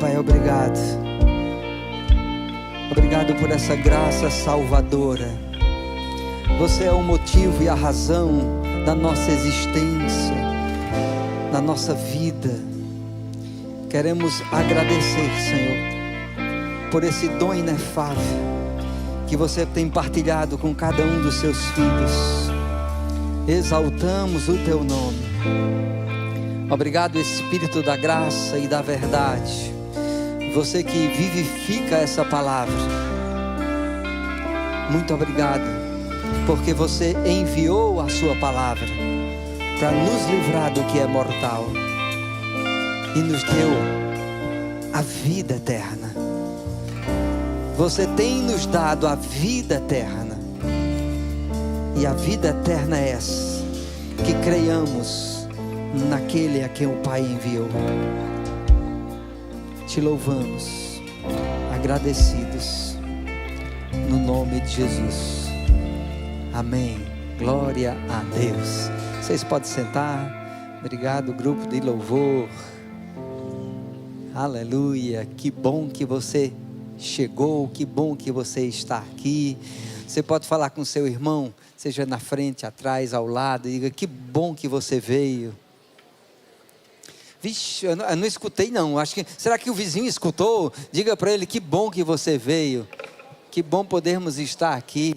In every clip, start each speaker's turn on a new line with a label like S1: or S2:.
S1: Pai, obrigado. Obrigado por essa graça salvadora. Você é o motivo e a razão da nossa existência, da nossa vida. Queremos agradecer, Senhor, por esse dom inefável que você tem partilhado com cada um dos seus filhos. Exaltamos o teu nome. Obrigado, Espírito da graça e da verdade, você que vivifica essa palavra. Muito obrigado, porque você enviou a sua palavra para nos livrar do que é mortal e nos deu a vida eterna. Você tem nos dado a vida eterna, e a vida eterna é essa, que creiamos naquele a quem o Pai enviou. Te louvamos, agradecidos, no nome de Jesus. Amém. Glória a Deus. Vocês podem sentar. Obrigado, grupo de louvor. Aleluia. Que bom que você chegou, que bom que você está aqui. Você pode falar com seu irmão, seja na frente, atrás, ao lado, e diga: que bom que você veio. Vixe, eu não escutei não. Será que o vizinho escutou? Diga para ele: que bom que você veio. Que bom podermos estar aqui.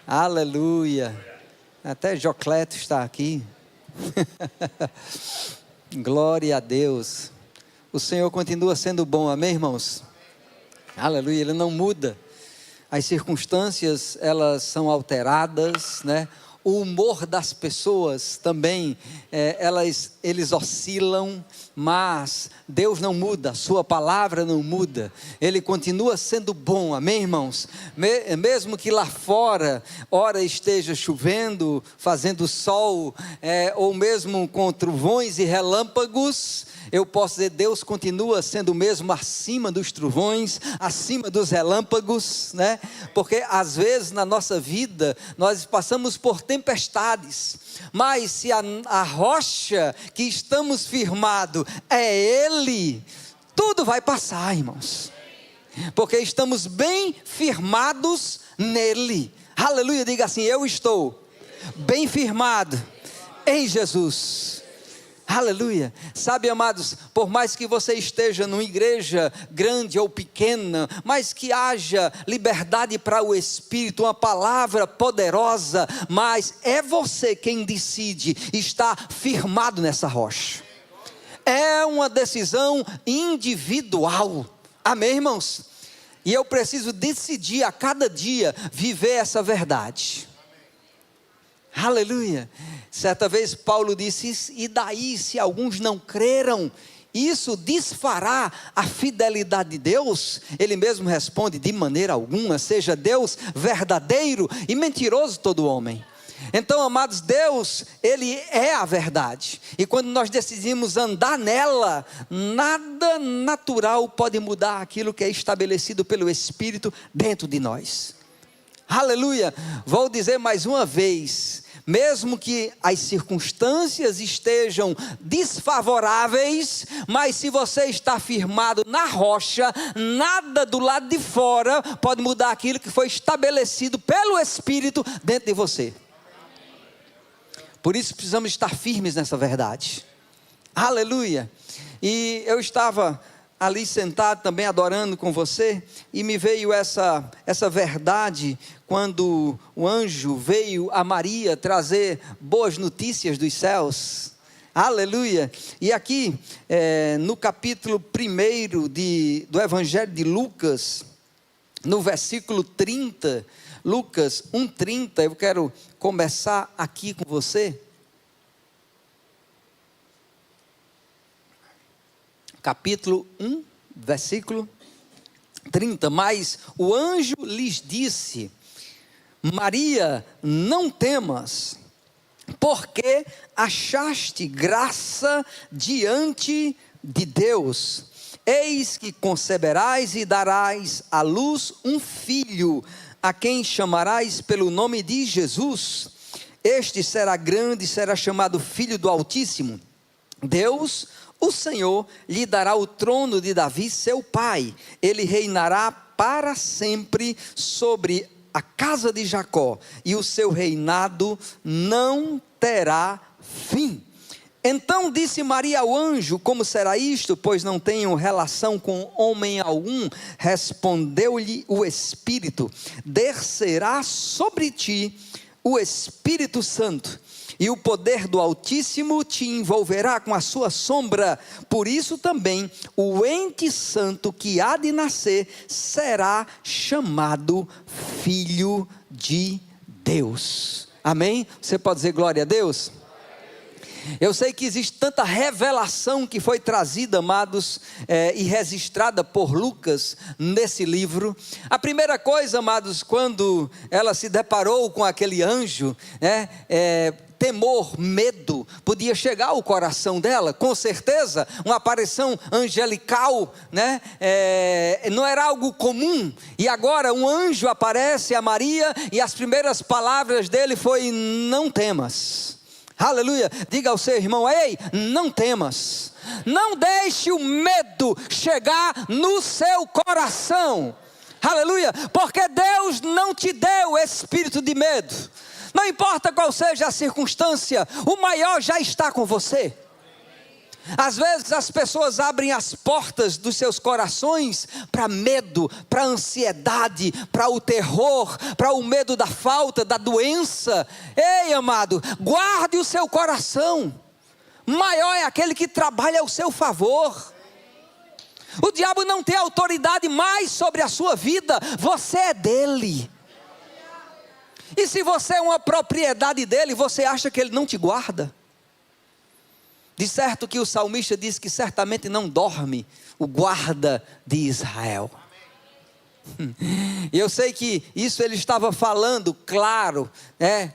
S1: Aleluia. Até Jocleto está aqui. Glória a Deus. O Senhor continua sendo bom, amém, irmãos? Aleluia, Ele não muda. As circunstâncias, elas são alteradas, né? O humor das pessoas também, eles oscilam, mas Deus não muda, sua palavra não muda, Ele continua sendo bom, amém, irmãos? Mesmo que lá fora, ora esteja chovendo, fazendo sol, ou mesmo com trovões e relâmpagos, eu posso dizer: Deus continua sendo o mesmo acima dos trovões, acima dos relâmpagos, né? Porque às vezes na nossa vida, nós passamos por tempestades, mas se a rocha que estamos firmados é Ele, tudo vai passar, irmãos, porque estamos bem firmados nele. Aleluia, diga assim: eu estou bem firmado em Jesus. Aleluia. Sabe, amados, por mais que você esteja numa igreja grande ou pequena, mas que haja liberdade para o Espírito, uma palavra poderosa, mas é você quem decide estar firmado nessa rocha. É uma decisão individual, amém, irmãos? E eu preciso decidir a cada dia viver essa verdade. Aleluia. Certa vez Paulo disse: e daí se alguns não creram, isso desfará a fidelidade de Deus? Ele mesmo responde: de maneira alguma, seja Deus verdadeiro e mentiroso todo homem. Então, amados, Deus, Ele é a verdade, e quando nós decidimos andar nela, nada natural pode mudar aquilo que é estabelecido pelo Espírito dentro de nós. Aleluia. Vou dizer mais uma vez: mesmo que as circunstâncias estejam desfavoráveis, mas se você está firmado na rocha, nada do lado de fora pode mudar aquilo que foi estabelecido pelo Espírito dentro de você. Por isso precisamos estar firmes nessa verdade. Aleluia. E eu estava ali sentado também adorando com você, e me veio essa verdade quando o anjo veio a Maria trazer boas notícias dos céus. Aleluia. E aqui no capítulo 1 do Evangelho de Lucas, no versículo 30, Lucas 1:30, eu quero começar aqui com você. Capítulo 1, versículo 30. Mas o anjo lhes disse: Maria, não temas, porque achaste graça diante de Deus. Eis que conceberás e darás à luz um filho, a quem chamarás pelo nome de Jesus. Este será grande e será chamado Filho do Altíssimo. Deus o Senhor lhe dará o trono de Davi, seu pai. Ele reinará para sempre sobre a casa de Jacó, e o seu reinado não terá fim. Então disse Maria ao anjo: como será isto, pois não tenho relação com homem algum? Respondeu-lhe o Espírito: descerá sobre ti o Espírito Santo, e o poder do Altíssimo te envolverá com a sua sombra. Por isso também o ente santo que há de nascer será chamado Filho de Deus. Amém? Você pode dizer glória a Deus? Eu sei que existe tanta revelação que foi trazida, amados, e registrada por Lucas nesse livro. A primeira coisa, amados, quando ela se deparou com aquele anjo, temor, medo, podia chegar ao coração dela, com certeza, uma aparição angelical, não era algo comum, e agora um anjo aparece a Maria, e as primeiras palavras dele foi: não temas. Aleluia, diga ao seu irmão: ei, não temas, não deixe o medo chegar no seu coração, aleluia, porque Deus não te deu espírito de medo. Não importa qual seja a circunstância, o maior já está com você. Às vezes as pessoas abrem as portas dos seus corações para medo, para ansiedade, para o terror, para o medo da falta, da doença. Ei, amado, guarde o seu coração. Maior é aquele que trabalha ao seu favor. O diabo não tem autoridade mais sobre a sua vida, você é dele. E se você é uma propriedade dele, você acha que ele não te guarda? De certo que o salmista diz que certamente não dorme o guarda de Israel. E eu sei que isso ele estava falando, claro,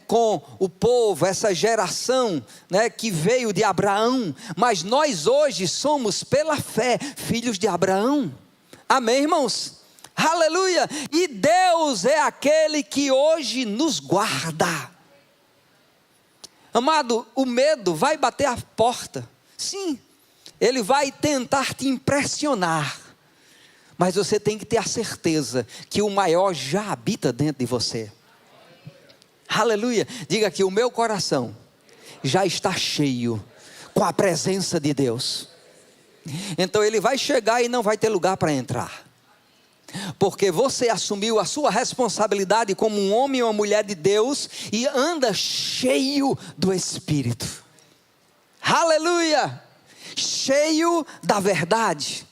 S1: com o povo, essa geração, que veio de Abraão. Mas nós hoje somos, pela fé, filhos de Abraão. Amém, irmãos? Aleluia! E Deus é aquele que hoje nos guarda. Amado, o medo vai bater a porta. Sim, ele vai tentar te impressionar. Mas você tem que ter a certeza que o maior já habita dentro de você. Aleluia. Diga que o meu coração já está cheio com a presença de Deus. Então ele vai chegar e não vai ter lugar para entrar. Porque você assumiu a sua responsabilidade como um homem ou uma mulher de Deus e anda cheio do Espírito. Aleluia! Cheio da verdade.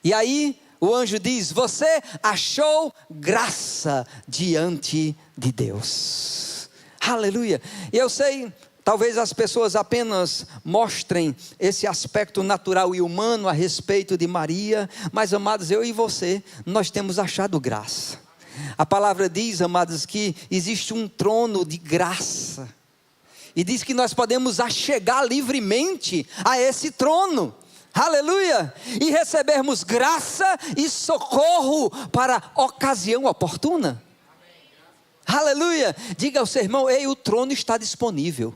S1: E aí o anjo diz: você achou graça diante de Deus. Aleluia! E eu sei, talvez as pessoas apenas mostrem esse aspecto natural e humano a respeito de Maria, mas amados, eu e você, nós temos achado graça. A palavra diz, amados, que existe um trono de graça, e diz que nós podemos achegar livremente a esse trono, aleluia, e recebermos graça e socorro para a ocasião oportuna. Aleluia, diga ao seu irmão: ei, o trono está disponível.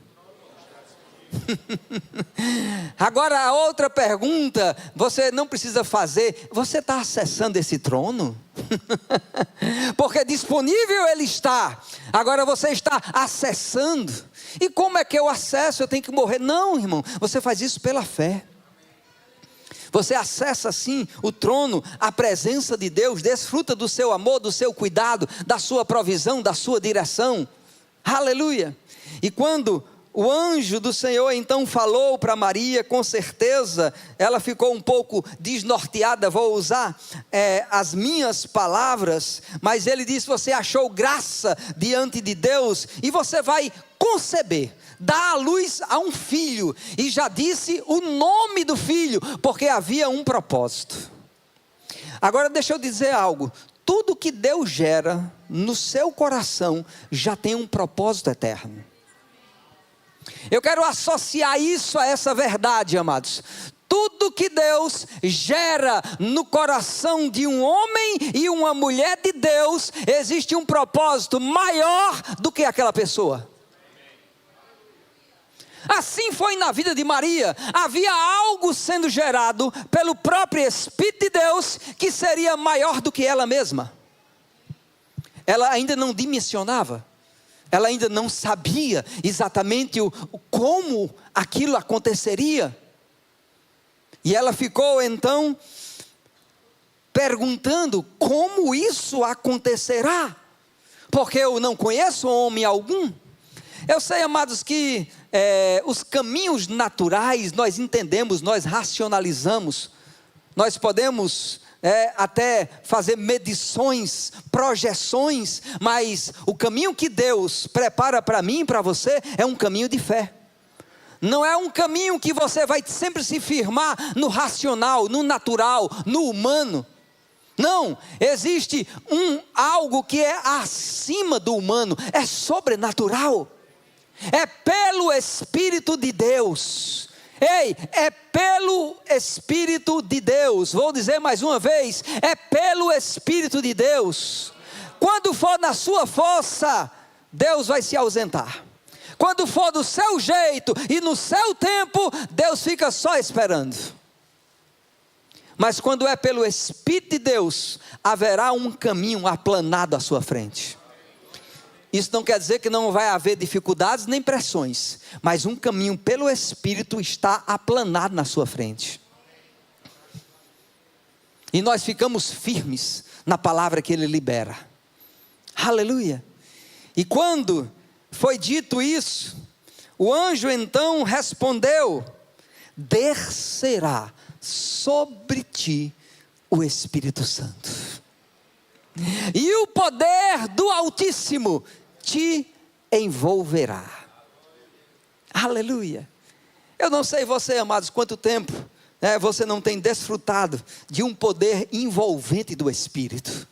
S1: Agora a outra pergunta, você não precisa fazer: você está acessando esse trono? Porque disponível ele está, agora você está acessando. E como é que eu acesso? Eu tenho que morrer? Não, irmão, você faz isso pela fé. Você acessa assim o trono, a presença de Deus, desfruta do seu amor, do seu cuidado, da sua provisão, da sua direção. Aleluia. E quando o anjo do Senhor então falou para Maria, com certeza ela ficou um pouco desnorteada. Vou usar as minhas palavras, mas ele disse: você achou graça diante de Deus e você vai conceber, dar à luz a um filho. E já disse o nome do filho, porque havia um propósito. Agora deixa eu dizer algo: tudo que Deus gera no seu coração já tem um propósito eterno. Eu quero associar isso a essa verdade, amados. Tudo que Deus gera no coração de um homem e uma mulher de Deus, existe um propósito maior do que aquela pessoa. Assim foi na vida de Maria. Havia algo sendo gerado pelo próprio Espírito de Deus que seria maior do que ela mesma. Ela ainda não dimensionava, ela ainda não sabia exatamente como aquilo aconteceria. E ela ficou então perguntando: como isso acontecerá? Porque eu não conheço homem algum. Eu sei, amados, que os caminhos naturais nós entendemos, nós racionalizamos, nós podemos até fazer medições, projeções, mas o caminho que Deus prepara para mim e para você é um caminho de fé. Não é um caminho que você vai sempre se firmar no racional, no natural, no humano. Não, existe algo que é acima do humano, é sobrenatural. É pelo Espírito de Deus. Ei, é pelo Espírito de Deus. Vou dizer mais uma vez, é pelo Espírito de Deus. Quando for na sua força, Deus vai se ausentar. Quando for do seu jeito e no seu tempo, Deus fica só esperando. Mas quando é pelo Espírito de Deus, haverá um caminho aplanado à sua frente. Isso não quer dizer que não vai haver dificuldades nem pressões, mas um caminho pelo Espírito está aplanado na sua frente. E nós ficamos firmes na palavra que Ele libera. Aleluia! E quando foi dito isso, o anjo então respondeu: descerá sobre ti o Espírito Santo, e o poder do Altíssimo te envolverá. Aleluia! Eu não sei você, amados, quanto tempo você não tem desfrutado de um poder envolvente do Espírito.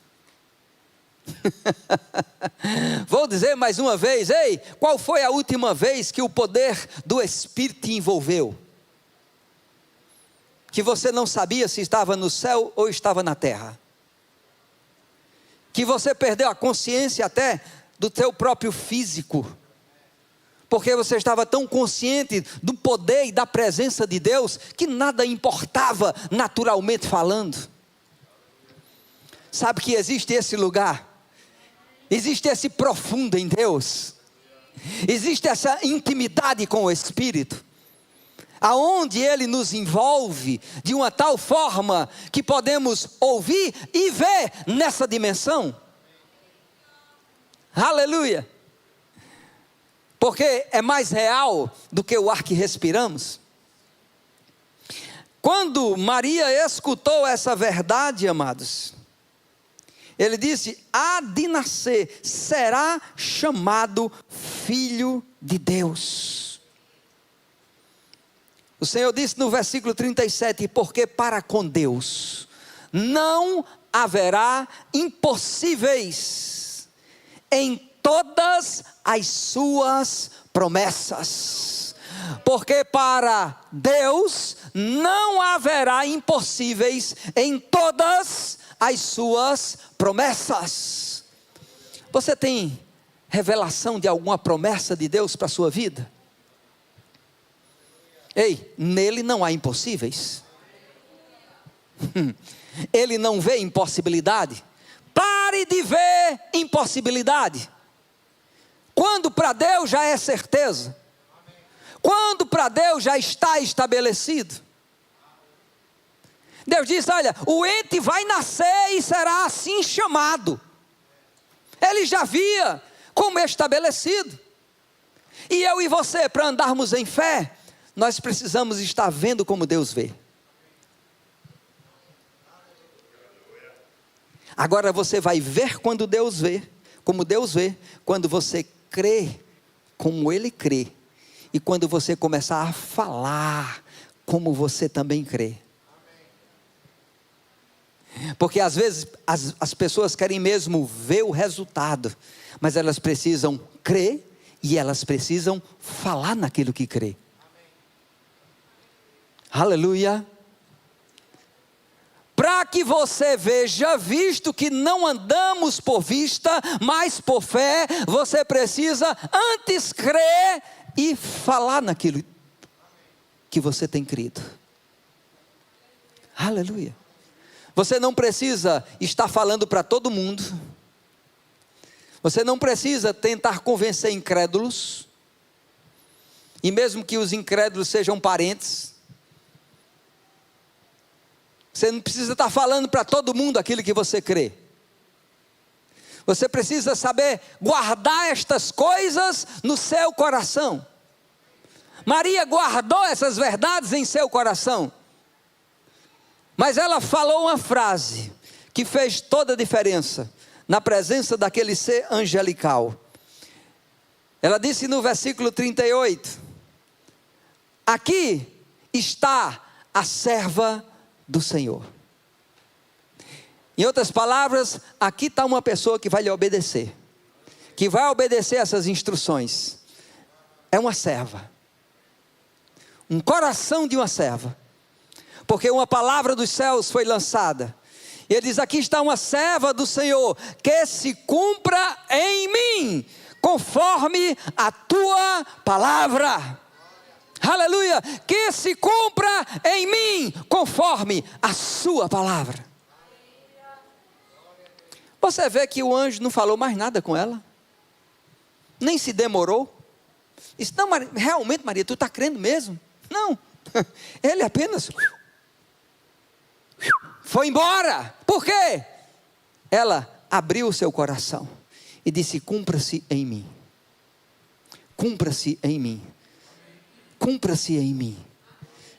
S1: Vou dizer mais uma vez, ei, qual foi a última vez que o poder do Espírito te envolveu? Que você não sabia se estava no céu ou estava na terra. Que você perdeu a consciência até do teu próprio físico, porque você estava tão consciente do poder e da presença de Deus, que nada importava naturalmente falando. Sabe que existe esse lugar, existe esse profundo em Deus, existe essa intimidade com o Espírito, aonde Ele nos envolve de uma tal forma, que podemos ouvir e ver nessa dimensão. Aleluia! Porque é mais real do que o ar que respiramos. Quando Maria escutou essa verdade, amados, ele disse: há de nascer, será chamado Filho de Deus. O Senhor disse no versículo 37, porque para com Deus não haverá impossíveis em todas as suas promessas, porque para Deus não haverá impossíveis em todas as suas promessas. Você tem revelação de alguma promessa de Deus para a sua vida? Ei, nele não há impossíveis. Ele não vê impossibilidade. Pare de ver impossibilidade. Quando para Deus já é certeza. Quando para Deus já está estabelecido. Deus diz: olha, o ente vai nascer e será assim chamado. Ele já havia como estabelecido. E eu e você, para andarmos em fé, nós precisamos estar vendo como Deus vê. Agora você vai ver quando Deus vê, como Deus vê, quando você crê como Ele crê, e quando você começar a falar como você também crê. Porque às vezes as pessoas querem mesmo ver o resultado, mas elas precisam crer e elas precisam falar naquilo que crê. Aleluia! Para que você veja, visto que não andamos por vista, mas por fé, você precisa antes crer e falar naquilo que você tem crido. Aleluia. Você não precisa estar falando para todo mundo. Você não precisa tentar convencer incrédulos. E mesmo que os incrédulos sejam parentes, você não precisa estar falando para todo mundo aquilo que você crê. Você precisa saber guardar estas coisas no seu coração. Maria guardou essas verdades em seu coração. Mas ela falou uma frase que fez toda a diferença na presença daquele ser angelical. Ela disse no versículo 38: aqui está a serva do Senhor. Em outras palavras, aqui está uma pessoa que vai lhe obedecer, que vai obedecer essas instruções. É uma serva, um coração de uma serva, porque uma palavra dos céus foi lançada. E ele diz: aqui está uma serva do Senhor, que se cumpra em mim, conforme a tua palavra. Aleluia, que se cumpra em mim, conforme a sua palavra. Você vê que o anjo não falou mais nada com ela, nem se demorou. Disse: não, Maria, realmente, Maria, tu está crendo mesmo? Não, ele apenas foi embora. Por quê? Ela abriu o seu coração e disse: cumpra-se em mim, cumpra-se em mim, cumpra-se em mim.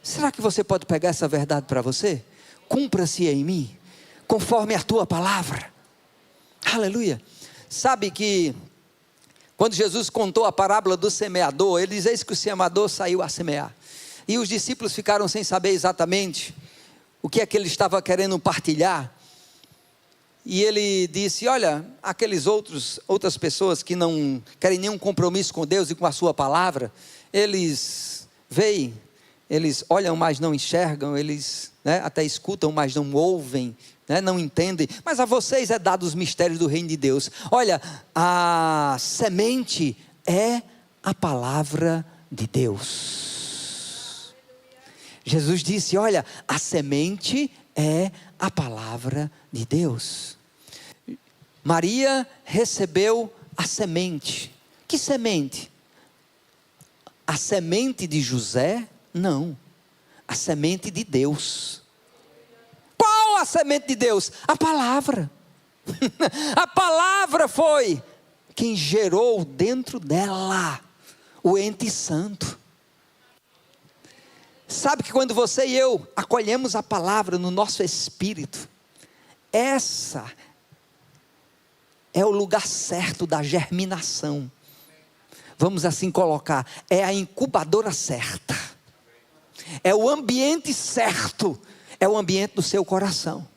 S1: Será que você pode pegar essa verdade para você? Cumpra-se em mim, conforme a tua palavra. Aleluia. Sabe que quando Jesus contou a parábola do semeador, ele diz: eis que o semeador saiu a semear, e os discípulos ficaram sem saber exatamente o que é que ele estava querendo partilhar. E ele disse: olha, aqueles outras pessoas que não querem nenhum compromisso com Deus e com a sua palavra, eles veem, eles olham, mas não enxergam, eles até escutam, mas não ouvem, não entendem, mas a vocês é dado os mistérios do reino de Deus. Olha, a semente é a palavra de Deus. Jesus disse: olha, a semente é a palavra de Deus. Maria recebeu a semente. Que semente? A semente de José? Não, a semente de Deus. Qual a semente de Deus? A palavra. A palavra foi quem gerou dentro dela o ente santo. Sabe que quando você e eu acolhemos a palavra no nosso espírito, essa é o lugar certo da germinação. Vamos assim colocar, é a incubadora certa, é o ambiente certo, é o ambiente do seu coração.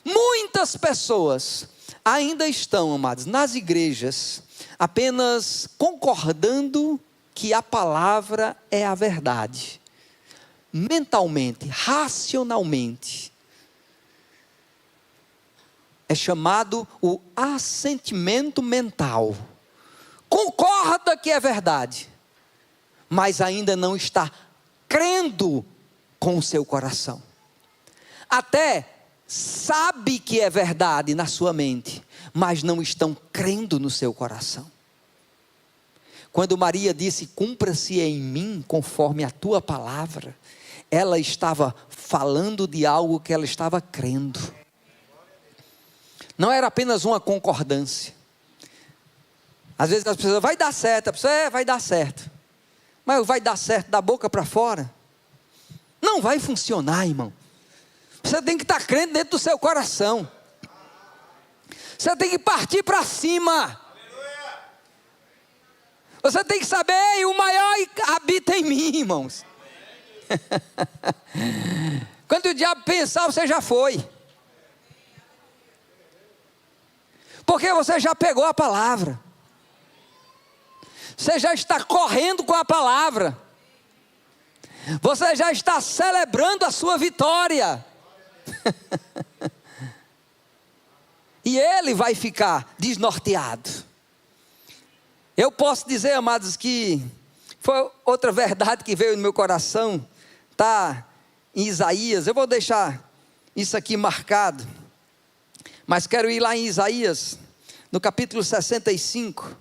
S1: Muitas pessoas ainda estão, amados, nas igrejas, apenas concordando que a palavra é a verdade, mentalmente, racionalmente. É chamado o assentimento mental. Concorda que é verdade, mas ainda não está crendo com o seu coração. Até sabe que é verdade na sua mente, mas não estão crendo no seu coração. Quando Maria disse: cumpra-se em mim conforme a tua palavra, ela estava falando de algo que ela estava crendo. Não era apenas uma concordância. Às vezes as pessoas: vai dar certo, a pessoa vai dar certo, mas vai dar certo da boca para fora? Não vai funcionar, irmão. Você tem que estar crendo dentro do seu coração. Você tem que partir para cima. Você tem que saber: o maior habita em mim, irmãos. Quando o diabo pensar, você já foi. Porque você já pegou a palavra. Você já está correndo com a palavra. Você já está celebrando a sua vitória. E ele vai ficar desnorteado. Eu posso dizer, amados, que Foi outra verdade que veio no meu coração, está em Isaías. Eu vou deixar isso aqui marcado, mas quero ir lá em Isaías, no capítulo 65.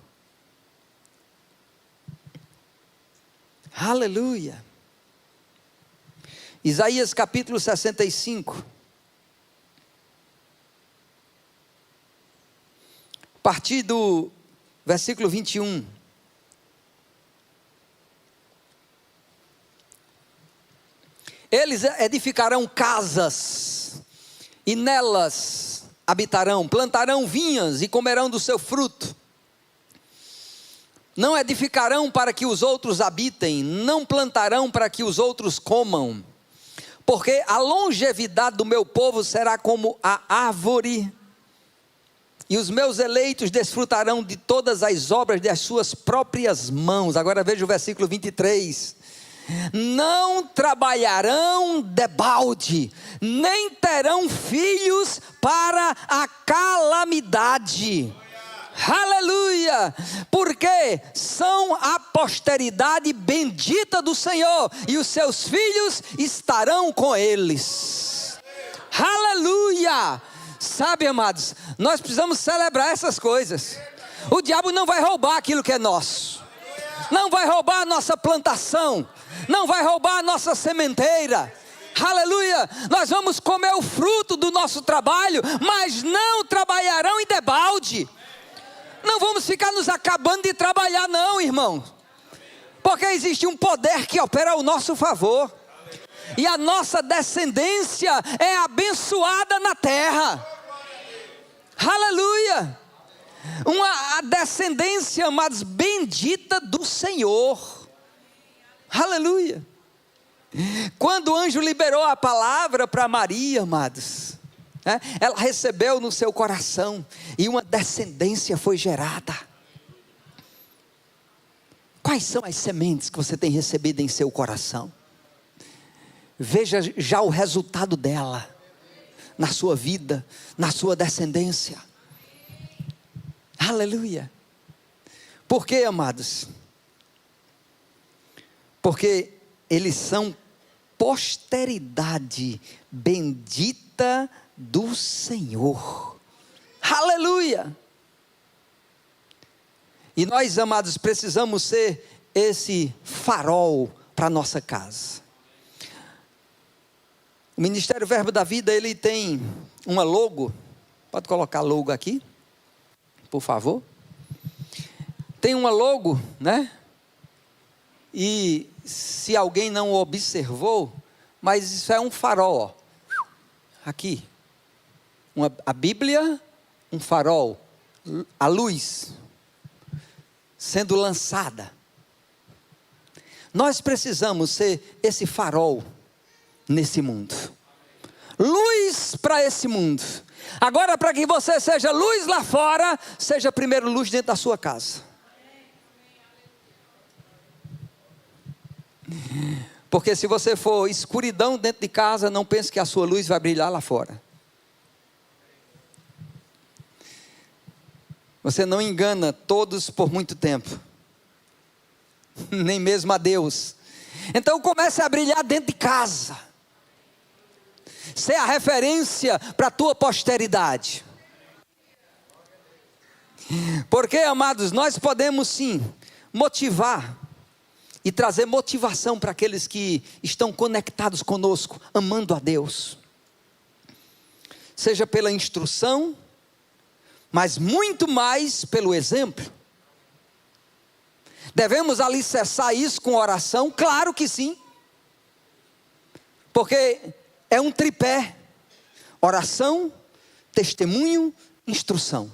S1: Aleluia. Isaías capítulo 65. A partir do versículo 21. Eles edificarão casas, e nelas habitarão, plantarão vinhas e comerão do seu fruto. Não edificarão para que os outros habitem, não plantarão para que os outros comam, porque a longevidade do meu povo será como a árvore, e os meus eleitos desfrutarão de todas as obras das suas próprias mãos. Agora veja o versículo 23. Não trabalharão debalde, nem terão filhos para a calamidade. Aleluia, porque são a posteridade bendita do Senhor, e os seus filhos estarão com eles. Aleluia. Sabe, amados, nós precisamos celebrar essas coisas. O diabo não vai roubar aquilo que é nosso, não vai roubar a nossa plantação, não vai roubar a nossa sementeira. Aleluia. Nós vamos comer o fruto do nosso trabalho, mas não trabalharão em debalde. Não vamos ficar nos acabando de trabalhar não, irmão, porque existe um poder que opera ao nosso favor, e a nossa descendência é abençoada na terra. Aleluia. A descendência, amados, bendita do Senhor. Aleluia. Quando o anjo liberou a palavra para Maria, amados, ela recebeu no seu coração, e uma descendência foi gerada. Quais são as sementes que você tem recebido em seu coração? Veja já o resultado dela na sua vida, na sua descendência. Aleluia. Por quê, amados? Porque eles são posteridade bendita do Senhor. Aleluia. E nós, amados, precisamos ser esse farol para a nossa casa. O Ministério Verbo da Vida, ele tem uma logo. Pode colocar logo aqui, por favor. Tem uma logo, né? E se alguém não observou, mas isso é um farol, ó. Aqui. A Bíblia, um farol, a luz sendo lançada. Nós precisamos ser esse farol nesse mundo, luz para esse mundo. Agora, para que você seja luz lá fora, seja primeiro luz dentro da sua casa. Porque se você for escuridão dentro de casa, não pense que a sua luz vai brilhar lá fora. Você não engana todos por muito tempo, nem mesmo a Deus. Então comece a brilhar dentro de casa, ser a referência para a tua posteridade. Porque, amados, nós podemos sim motivar e trazer motivação para aqueles que estão conectados conosco, amando a Deus, seja pela instrução, mas muito mais pelo exemplo. Devemos alicerçar isso com oração? Claro que sim, porque é um tripé: oração, testemunho, instrução.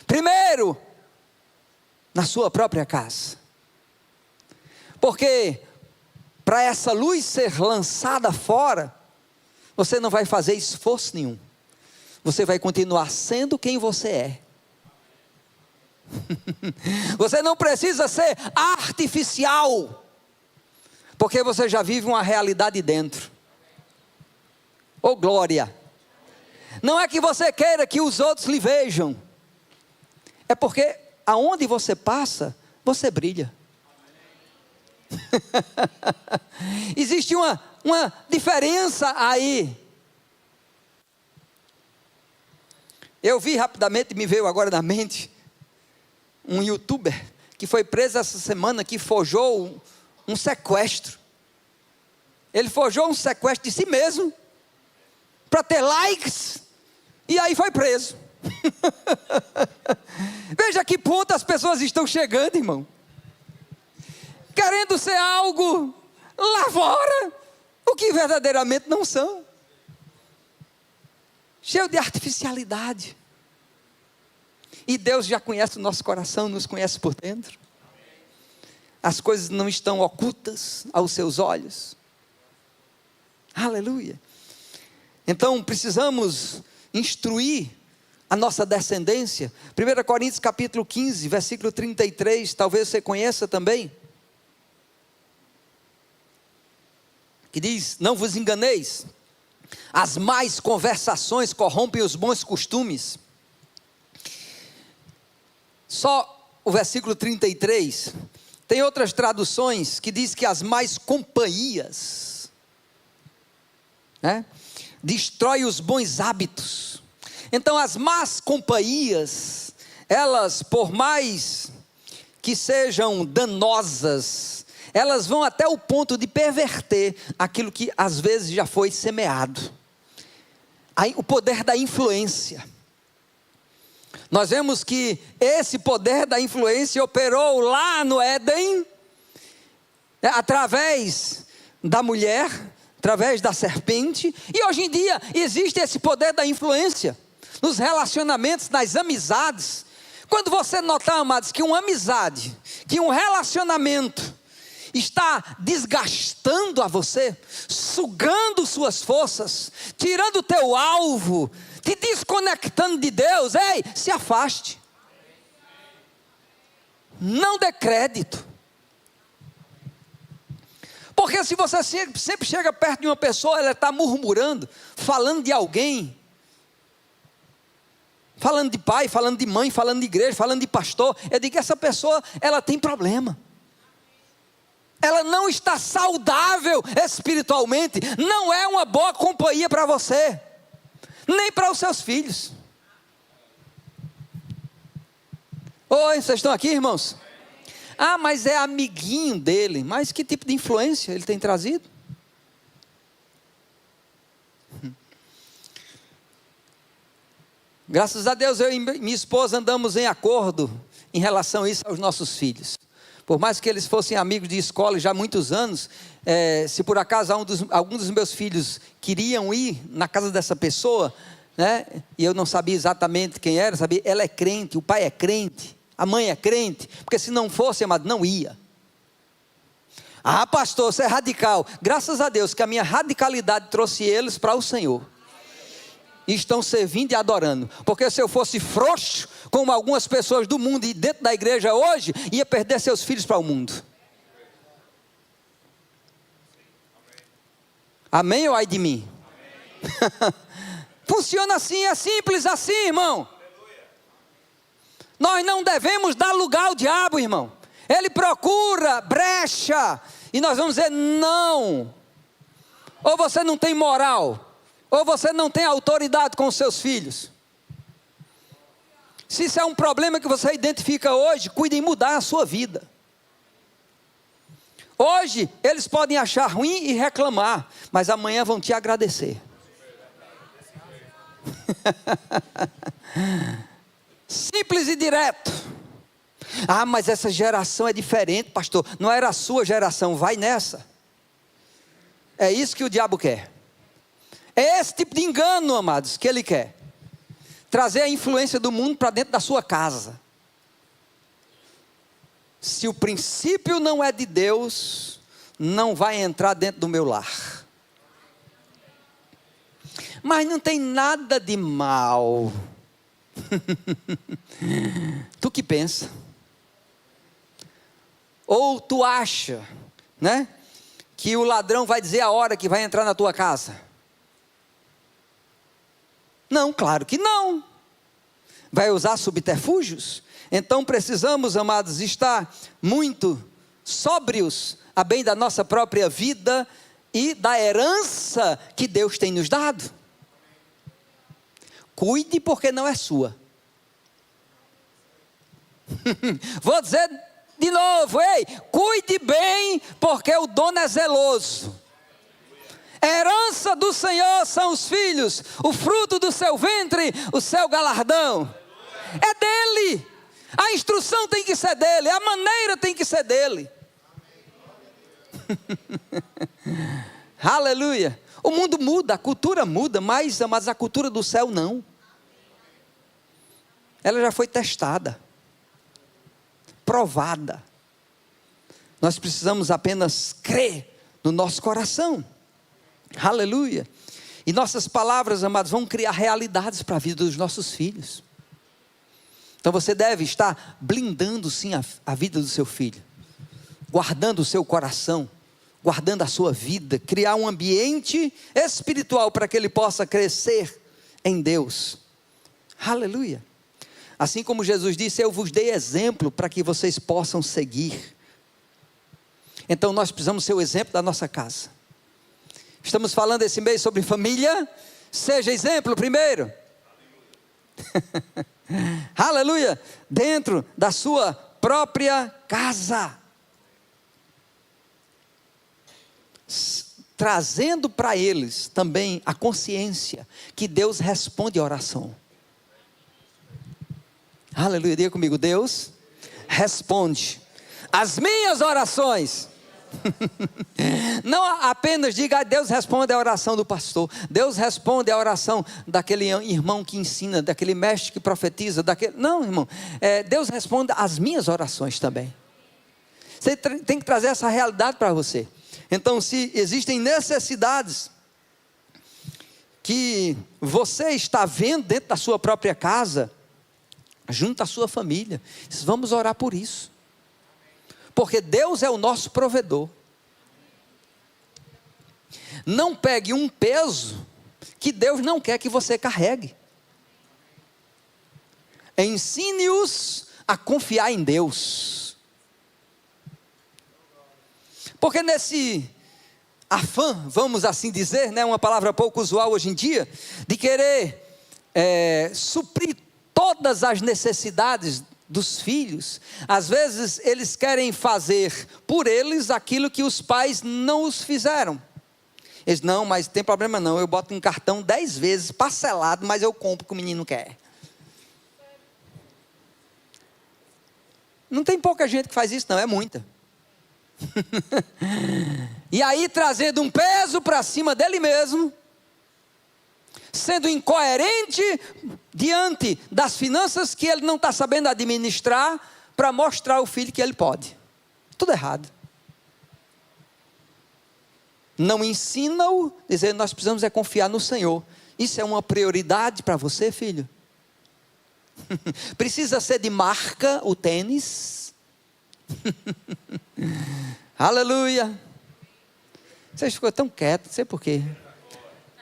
S1: Primeiro, na sua própria casa, porque para essa luz ser lançada fora, você não vai fazer esforço nenhum, você vai continuar sendo quem você é. Você não precisa ser artificial, porque você já vive uma realidade dentro. Oh glória! Não é que você queira que os outros lhe vejam, é porque aonde você passa, você brilha. Existe uma diferença aí. Eu vi rapidamente, me veio agora na mente, um youtuber que foi preso essa semana, que forjou um sequestro. Ele forjou um sequestro de si mesmo, para ter likes, e aí foi preso. Veja que ponto as pessoas estão chegando, irmão. Querendo ser algo lá fora, o que verdadeiramente não são. Cheio de artificialidade. E Deus já conhece o nosso coração, nos conhece por dentro. As coisas não estão ocultas aos seus olhos. Aleluia. Então precisamos instruir a nossa descendência. 1 Coríntios capítulo 15, versículo 33, talvez você conheça também. Que diz: não vos enganeis, as más conversações corrompem os bons costumes. Só o versículo 33, tem outras traduções que diz que as más companhias, né, destrói os bons hábitos. Então as más companhias, elas por mais que sejam danosas, elas vão até o ponto de perverter aquilo que às vezes já foi semeado. O poder da influência. Nós vemos que esse poder da influência operou lá no Éden, através da mulher, através da serpente, e hoje em dia existe esse poder da influência, nos relacionamentos, nas amizades. Quando você notar, amados, que uma amizade, que um relacionamento está desgastando a você, sugando suas forças, tirando o teu alvo, te desconectando de Deus, ei, se afaste. Não dê crédito. Porque se você sempre chega perto de uma pessoa, ela está murmurando, falando de alguém, falando de pai, falando de mãe, falando de igreja, falando de pastor, eu digo que essa pessoa, ela tem problema. Ela não está saudável espiritualmente, não é uma boa companhia para você, nem para os seus filhos. Oi, vocês estão aqui, irmãos? Ah, mas é amiguinho dele. Mas que tipo de influência ele tem trazido? Graças a Deus, eu e minha esposa andamos em acordo em relação a isso aos nossos filhos. Por mais que eles fossem amigos de escola já há muitos anos, se por acaso alguns dos meus filhos queriam ir na casa dessa pessoa, né, e eu não sabia exatamente quem era, sabia, ela é crente, o pai é crente, a mãe é crente, porque se não fosse, amado, não ia. Ah, pastor, você é radical. Graças a Deus que a minha radicalidade trouxe eles para o Senhor. E estão servindo e adorando. Porque se eu fosse frouxo, como algumas pessoas do mundo e dentro da igreja hoje, ia perder seus filhos para o mundo. Amém ou ai de mim? Funciona assim, é simples assim, irmão. Nós não devemos dar lugar ao diabo, irmão. Ele procura brecha, e nós vamos dizer não. Ou você não tem moral, ou você não tem autoridade com os seus filhos. Se isso é um problema que você identifica hoje, cuide em mudar a sua vida. Hoje, eles podem achar ruim e reclamar, mas amanhã vão te agradecer. Simples e direto. Ah, mas essa geração é diferente, pastor. Não era a sua geração, vai nessa. É isso que o diabo quer. É esse tipo de engano, amados, que ele quer. Trazer a influência do mundo para dentro da sua casa. Se o princípio não é de Deus, não vai entrar dentro do meu lar. Mas não tem nada de mal. Tu que pensa? Ou tu acha, né, que o ladrão vai dizer a hora que vai entrar na tua casa? Não, claro que não. Vai usar subterfúgios? Então precisamos, amados, estar muito sóbrios a bem da nossa própria vida e da herança que Deus tem nos dado. Cuide, porque não é sua. Vou dizer de novo, ei, cuide bem, porque o dono é zeloso. A herança do Senhor são os filhos, o fruto do seu ventre, o seu galardão. É dele. A instrução tem que ser dele, a maneira tem que ser dele. Aleluia. O mundo muda, a cultura muda, mas a cultura do céu não. Ela já foi testada, provada. Nós precisamos apenas crer no nosso coração. Aleluia. E nossas palavras, amados, vão criar realidades para a vida dos nossos filhos. Então você deve estar blindando sim a vida do seu filho, guardando o seu coração, guardando a sua vida, criar um ambiente espiritual para que ele possa crescer em Deus. Aleluia. Assim como Jesus disse, eu vos dei exemplo para que vocês possam seguir. Então nós precisamos ser o exemplo da nossa casa. Estamos falando esse mês sobre família. Seja exemplo primeiro. Aleluia. Dentro da sua própria casa. Trazendo para eles também a consciência que Deus responde a oração. Aleluia, diga comigo, Deus responde as minhas orações. Não apenas diga, Deus responde a oração do pastor, Deus responde a oração daquele irmão que ensina, daquele mestre que profetiza, não, irmão, Deus responde as minhas orações também. Você tem que trazer essa realidade para você. Então, se existem necessidades que você está vendo dentro da sua própria casa, junto à sua família, vamos orar por isso, porque Deus é o nosso provedor. Não pegue um peso que Deus não quer que você carregue. Ensine-os a confiar em Deus, porque nesse afã, vamos assim dizer, né, uma palavra pouco usual hoje em dia, de querer suprir todas as necessidades dos filhos, às vezes eles querem fazer por eles aquilo que os pais não os fizeram. Eles, não, mas não tem problema não, eu boto um cartão 10 vezes, parcelado, mas eu compro o que o menino quer. Não tem pouca gente que faz isso não, é muita. E aí trazendo um peso para cima dele mesmo, sendo incoerente diante das finanças que ele não está sabendo administrar, para mostrar ao filho que ele pode. Tudo errado. Não ensina-o, dizendo, nós precisamos confiar no Senhor. Isso é uma prioridade para você, filho? Precisa ser de marca o tênis? Aleluia. Vocês ficam tão quietos, não sei porquê.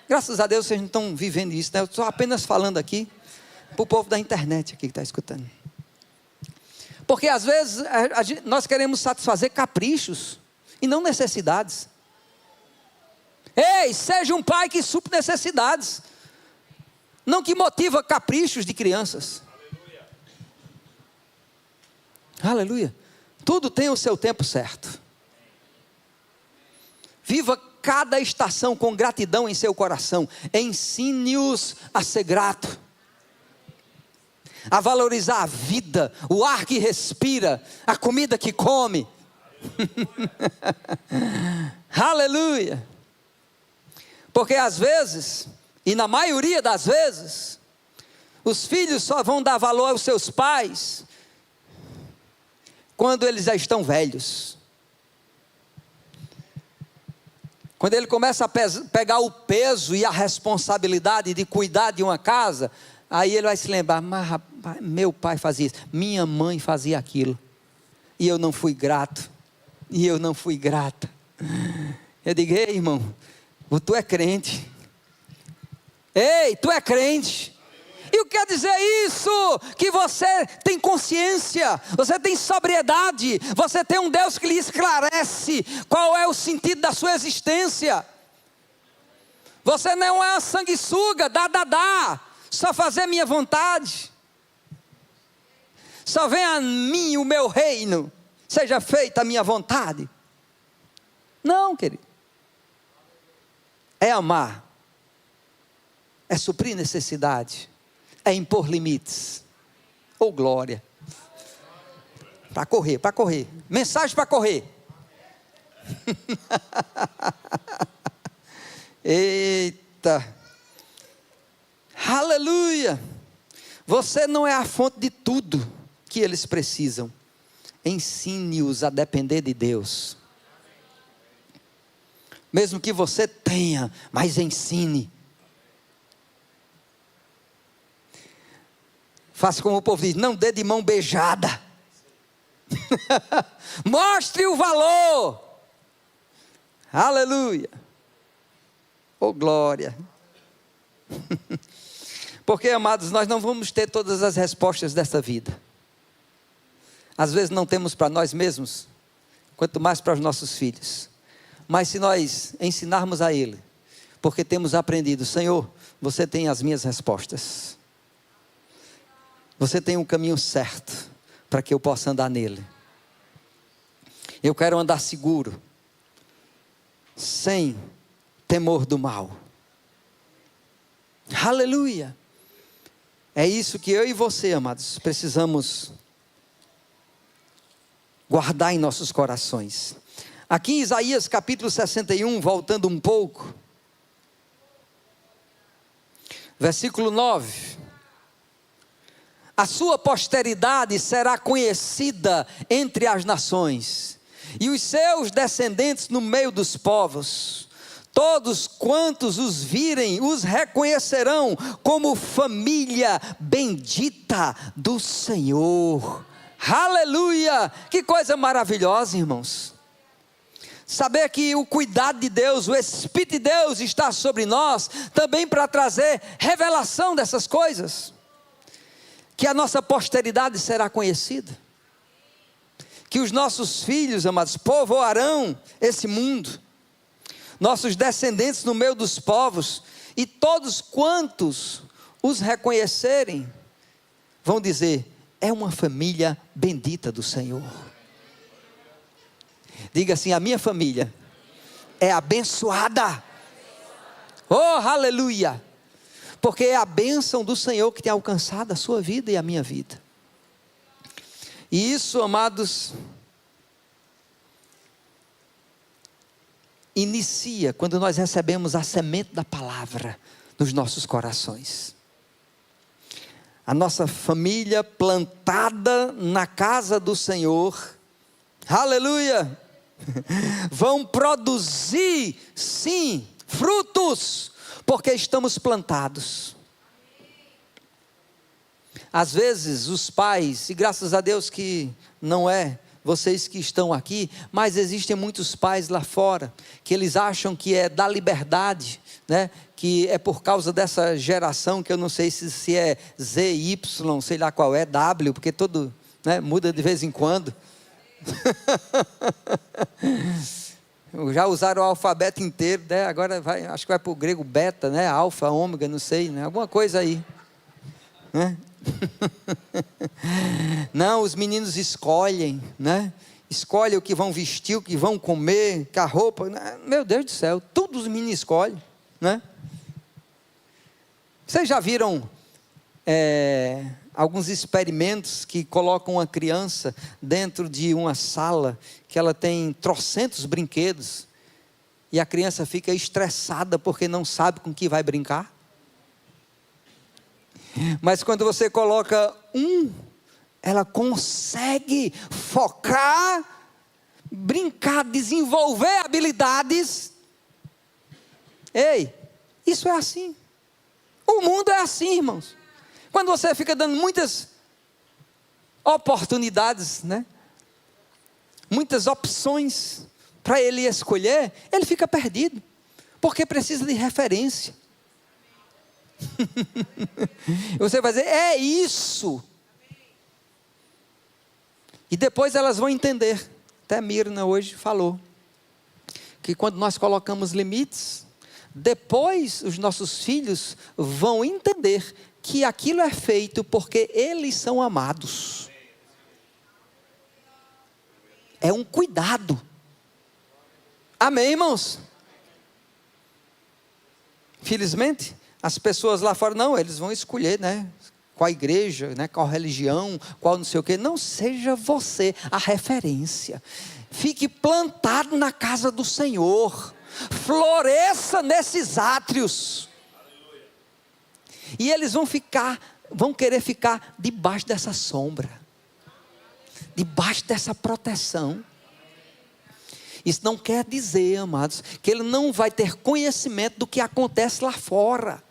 S1: Graças a Deus vocês não estão vivendo isso, né? Eu estou apenas falando aqui para o povo da internet aqui que está escutando. Porque às vezes nós queremos satisfazer caprichos e não necessidades. Ei, seja um pai que supre necessidades, não que motiva caprichos de crianças. Aleluia. Tudo tem o seu tempo certo. Viva cada estação com gratidão em seu coração. Ensine-os a ser grato, a valorizar a vida, o ar que respira, a comida que come. Aleluia. Porque às vezes, e na maioria das vezes, os filhos só vão dar valor aos seus pais quando eles já estão velhos. Quando ele começa a pegar o peso e a responsabilidade de cuidar de uma casa, aí ele vai se lembrar, mas rapaz, meu pai fazia isso, minha mãe fazia aquilo, e eu não fui grato, e eu não fui grata. Eu digo, ei irmão, tu é crente, ei, tu é crente, E o que quer dizer isso? Que você tem consciência, você tem sobriedade, você tem um Deus que lhe esclarece qual é o sentido da sua existência. Você não é uma sanguessuga, só fazer minha vontade. Só venha a mim o meu reino, seja feita a minha vontade. Não, querido. É amar, é suprir necessidade, é impor limites. Oh, glória. Para correr. Mensagem para correr. Eita. Aleluia. Você não é a fonte de tudo que eles precisam. Ensine-os a depender de Deus. Mesmo que você tenha, mas ensine. Faça como o povo diz, não dê de mão beijada. Mostre o valor. Aleluia. Oh, glória. Porque, amados, nós não vamos ter todas as respostas dessa vida. Às vezes não temos para nós mesmos, quanto mais para os nossos filhos. Mas se nós ensinarmos a ele, porque temos aprendido, Senhor, você tem as minhas respostas. Você tem um caminho certo para que eu possa andar nele. Eu quero andar seguro, sem temor do mal. Aleluia. É isso que eu e você, amados, precisamos guardar em nossos corações. Aqui em Isaías capítulo 61, voltando um pouco, versículo 9: a sua posteridade será conhecida entre as nações, e os seus descendentes no meio dos povos. Todos quantos os virem, os reconhecerão como família bendita do Senhor. Aleluia! Que coisa maravilhosa, irmãos. Saber que o cuidado de Deus, o Espírito de Deus está sobre nós, também para trazer revelação dessas coisas. Que a nossa posteridade será conhecida. Que os nossos filhos, amados, povoarão esse mundo. Nossos descendentes no meio dos povos. E todos quantos os reconhecerem, vão dizer, é uma família bendita do Senhor. Diga assim, a minha família é abençoada. Oh, aleluia. Porque é a bênção do Senhor que tem alcançado a sua vida e a minha vida. E isso, amados, inicia quando nós recebemos a semente da palavra nos nossos corações. A nossa família plantada na casa do Senhor, aleluia, vão produzir, sim, frutos, porque estamos plantados. Às vezes os pais, e graças a Deus que não é vocês que estão aqui, mas existem muitos pais lá fora, que eles acham que é da liberdade, né? Que é por causa dessa geração, que eu não sei se é Z, Y, sei lá qual é, W, porque todo, né, muda de vez em quando. Já usaram o alfabeto inteiro, né? Agora acho que vai para o grego beta, né? Alfa, ômega, não sei, né? Alguma coisa aí, né? Não, os meninos escolhem, né? Escolhem o que vão vestir, o que vão comer, que a roupa, né? Meu Deus do céu, tudo os meninos escolhem, né? Vocês já viram alguns experimentos que colocam uma criança dentro de uma sala que ela tem trocentos brinquedos e a criança fica estressada porque não sabe com que vai brincar? Mas quando você coloca ela consegue focar, brincar, desenvolver habilidades. Ei, isso é assim. O mundo é assim, irmãos. Quando você fica dando muitas oportunidades, né? Muitas opções para ele escolher, ele fica perdido, porque precisa de referência. E você vai dizer, é isso. E depois elas vão entender. Até Mirna hoje falou que quando nós colocamos limites, depois os nossos filhos vão entender que aquilo é feito porque eles são amados. É um cuidado. Amém, irmãos? Felizmente, as pessoas lá fora, não, eles vão escolher, né? Qual igreja, né? Qual religião, qual não sei o quê. Não seja você a referência. Fique plantado na casa do Senhor. Floresça nesses átrios. E eles vão querer ficar debaixo dessa sombra. Debaixo dessa proteção. Isso não quer dizer, amados, que ele não vai ter conhecimento do que acontece lá fora.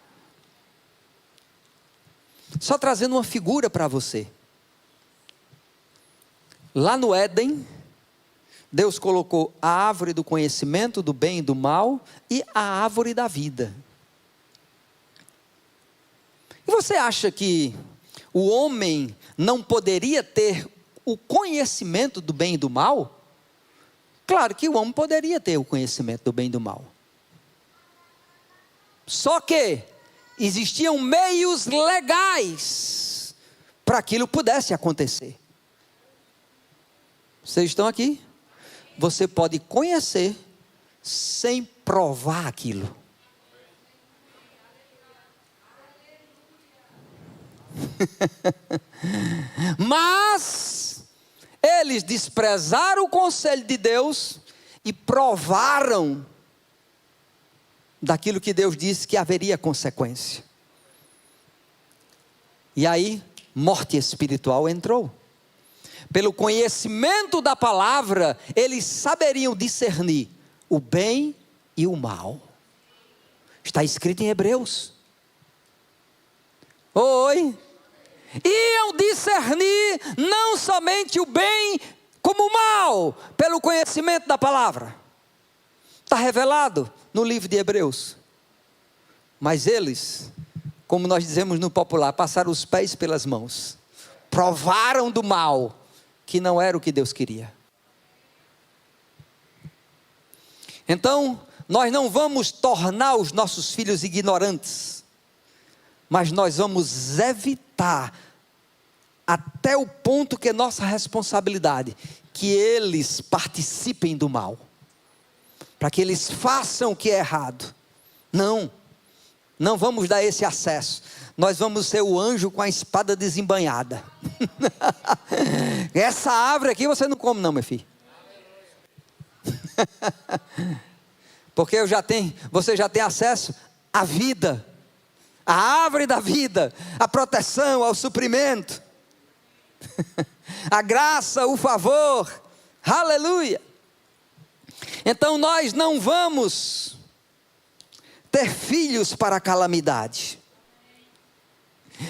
S1: Só trazendo uma figura para você. Lá no Éden, Deus colocou a árvore do conhecimento do bem e do mal e a árvore da vida. E você acha que o homem não poderia ter o conhecimento do bem e do mal? Claro que o homem poderia ter o conhecimento do bem e do mal. Só que existiam meios legais para aquilo pudesse acontecer. Vocês estão aqui? Você pode conhecer sem provar aquilo. Mas eles desprezaram o conselho de Deus e provaram daquilo que Deus disse que haveria consequência. E aí, morte espiritual entrou. Pelo conhecimento da palavra, eles saberiam discernir o bem e o mal. Está escrito em Hebreus. Oi. Iam discernir não somente o bem como o mal, pelo conhecimento da palavra. Está revelado no livro de Hebreus. Mas eles, como nós dizemos no popular, passaram os pés pelas mãos. Provaram do mal, que não era o que Deus queria. Então, nós não vamos tornar os nossos filhos ignorantes, mas nós vamos evitar, até o ponto que é nossa responsabilidade, que eles participem do mal, para que eles façam o que é errado. Não vamos dar esse acesso. Nós vamos ser o anjo com a espada desembainhada. Essa árvore aqui você não come não, meu filho. Porque você já tem acesso à vida, à árvore da vida, à proteção, ao suprimento, a graça, o favor. Aleluia. Então nós não vamos ter filhos para a calamidade,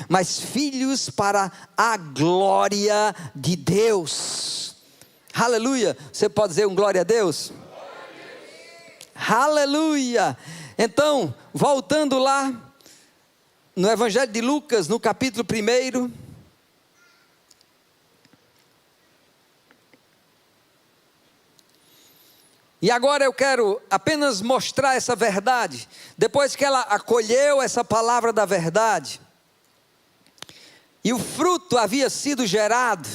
S1: mas filhos para a glória de Deus. Aleluia. Você pode dizer um glória a Deus? Aleluia. Então, voltando lá no Evangelho de Lucas, no capítulo 1. E agora eu quero apenas mostrar essa verdade. Depois que ela acolheu essa palavra da verdade, e o fruto havia sido gerado,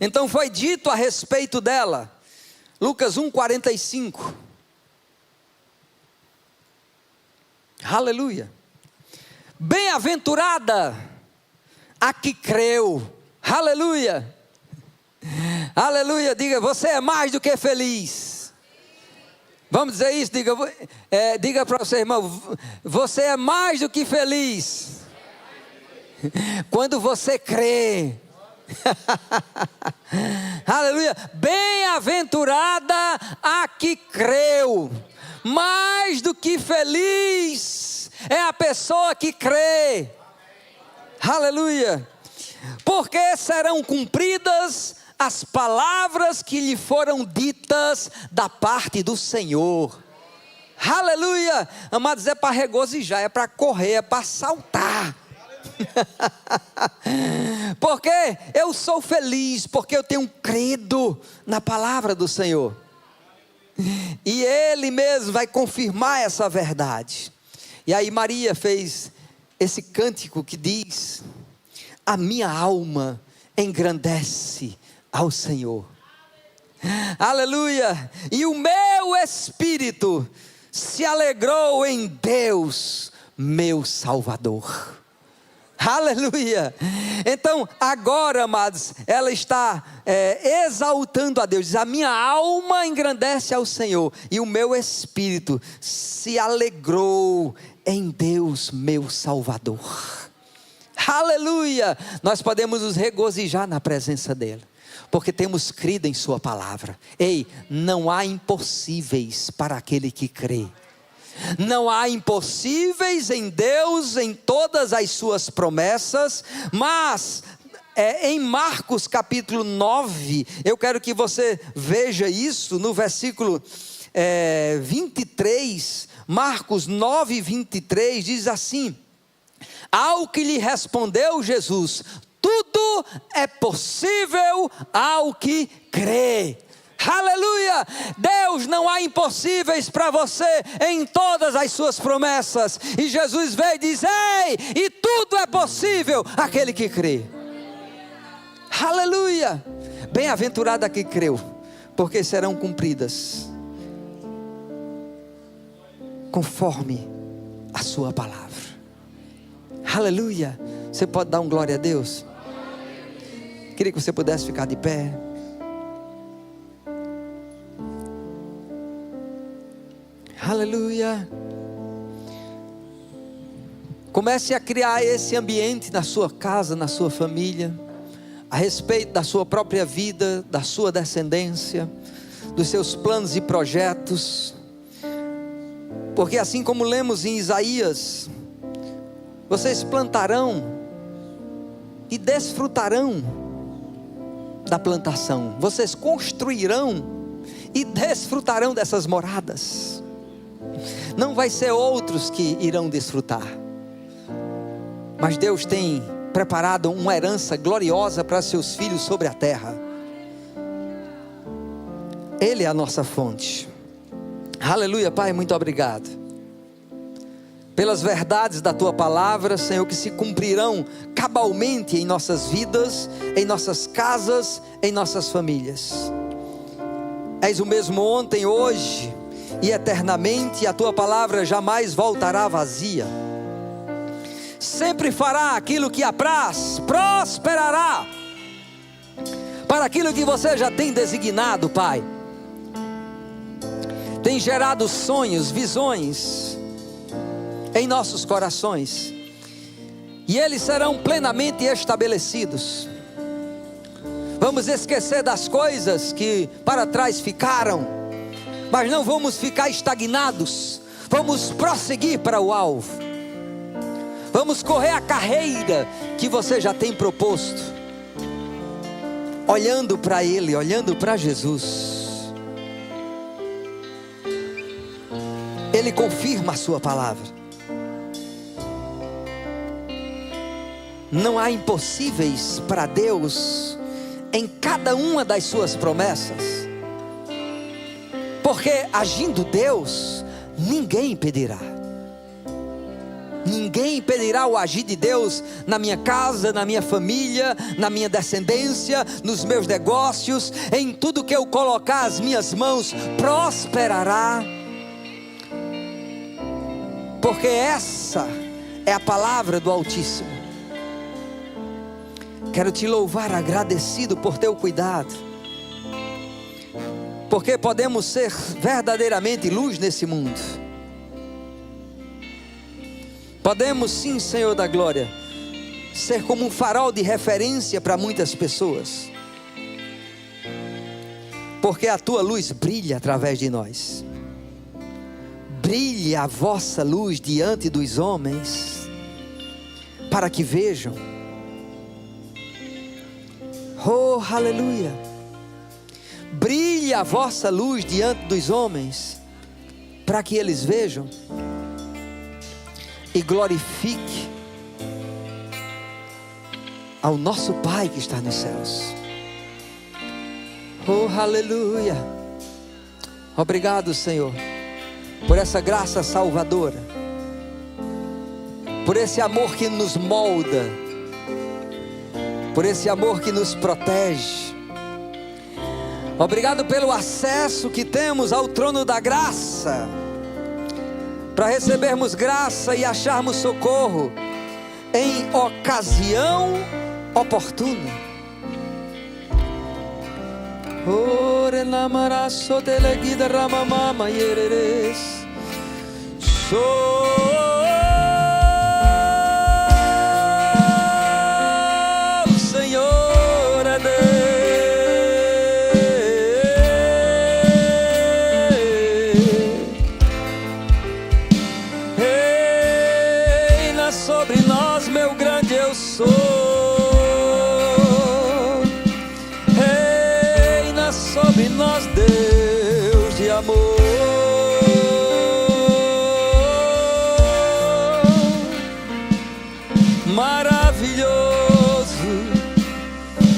S1: então foi dito a respeito dela, Lucas 1:45. Aleluia. Bem-aventurada a que creu. Aleluia. Aleluia. Diga, você é mais do que feliz. Vamos dizer isso, diga para você, irmão, você é mais do que feliz quando você crê. Aleluia. Bem-aventurada a que creu. Mais do que feliz é a pessoa que crê. Aleluia. Porque serão cumpridas as palavras que lhe foram ditas da parte do Senhor. Aleluia! Amados, é para regozijar, é para correr, é para saltar. Porque eu sou feliz, porque eu tenho credo na palavra do Senhor. E Ele mesmo vai confirmar essa verdade. E aí Maria fez esse cântico que diz: a minha alma engrandece ao Senhor. Aleluia! E o meu espírito se alegrou em Deus, meu Salvador. Aleluia! Então agora, amados, ela está exaltando a Deus. Diz: a minha alma engrandece ao Senhor, e o meu espírito se alegrou em Deus, meu Salvador. Aleluia! Nós podemos nos regozijar na presença dele, porque temos crido em sua palavra. Ei, não há impossíveis para aquele que crê. Não há impossíveis em Deus, em todas as suas promessas. Mas em Marcos capítulo 9, eu quero que você veja isso no versículo 23, Marcos 9, 23, diz assim: ao que lhe respondeu Jesus: tudo é possível ao que crê. Aleluia! Deus, não há impossíveis para você em todas as suas promessas. E Jesus veio e diz: ei, e tudo é possível àquele que crê. Aleluia! Bem-aventurado aquele que creu, porque serão cumpridas conforme a sua palavra. Aleluia! Você pode dar um glória a Deus? Queria que você pudesse ficar de pé. Aleluia. Comece a criar esse ambiente na sua casa, na sua família, a respeito da sua própria vida, da sua descendência, dos seus planos e projetos. Porque assim como lemos em Isaías: vocês plantarão e desfrutarão da plantação. Vocês construirão e desfrutarão dessas moradas. Não vai ser outros que irão desfrutar, mas Deus tem preparado uma herança gloriosa para seus filhos sobre a terra. Ele é a nossa fonte. Aleluia. Pai, muito obrigado pelas verdades da Tua palavra, Senhor, que se cumprirão cabalmente em nossas vidas, em nossas casas, em nossas famílias. És o mesmo ontem, hoje e eternamente. A Tua palavra jamais voltará vazia. Sempre fará aquilo que apraz, prosperará para aquilo que você já tem designado, Pai. Tem gerado sonhos, visões em nossos corações, e eles serão plenamente estabelecidos. Vamos esquecer das coisas que para trás ficaram, mas não vamos ficar estagnados. Vamos prosseguir para o alvo. Vamos correr a carreira que você já tem proposto, olhando para Ele, olhando para Jesus. Ele confirma a sua palavra. Não há impossíveis para Deus em cada uma das suas promessas, porque agindo Deus, ninguém impedirá. Ninguém impedirá o agir de Deus na minha casa, na minha família, na minha descendência, nos meus negócios, em tudo que eu colocar as minhas mãos, prosperará. Porque essa é a palavra do Altíssimo. Quero te louvar, agradecido por teu cuidado, porque podemos ser verdadeiramente luz nesse mundo. Podemos sim, Senhor da glória, ser como um farol de referência para muitas pessoas, porque a tua luz brilha através de nós. Brilhe a vossa luz diante dos homens, para que vejam. Oh, aleluia. Brilhe a vossa luz diante dos homens, para que eles vejam e glorifique ao nosso Pai que está nos céus. Oh, aleluia. Obrigado, Senhor, por essa graça salvadora, por esse amor que nos molda, por esse amor que nos protege. Obrigado pelo acesso que temos ao trono da graça, para recebermos graça e acharmos socorro em ocasião oportuna. Ore namaraso delegida ramamama yereres. Senhor é Deus. Reina sobre nós, meu grande eu sou. Reina sobre nós, Deus de amor. Maravilhoso,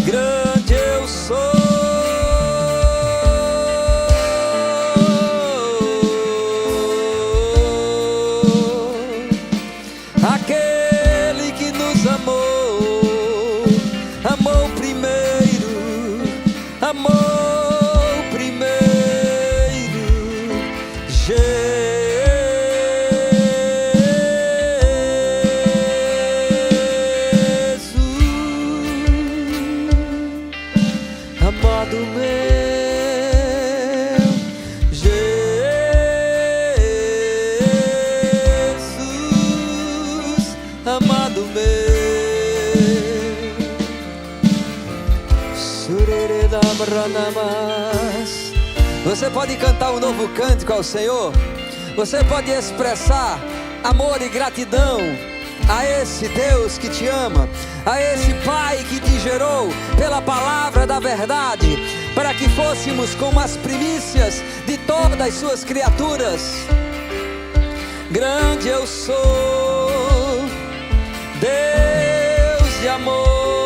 S1: grande eu sou. Aquele que nos amou, amou primeiro, amou primeiro. Amado meu Jesus, amado meu, surereda branamas. Você pode cantar um novo cântico ao Senhor. Você pode expressar amor e gratidão a esse Deus que te ama, a esse Pai que te gerou pela palavra da verdade, para que fôssemos como as primícias de todas as suas criaturas. Grande eu sou, Deus de amor.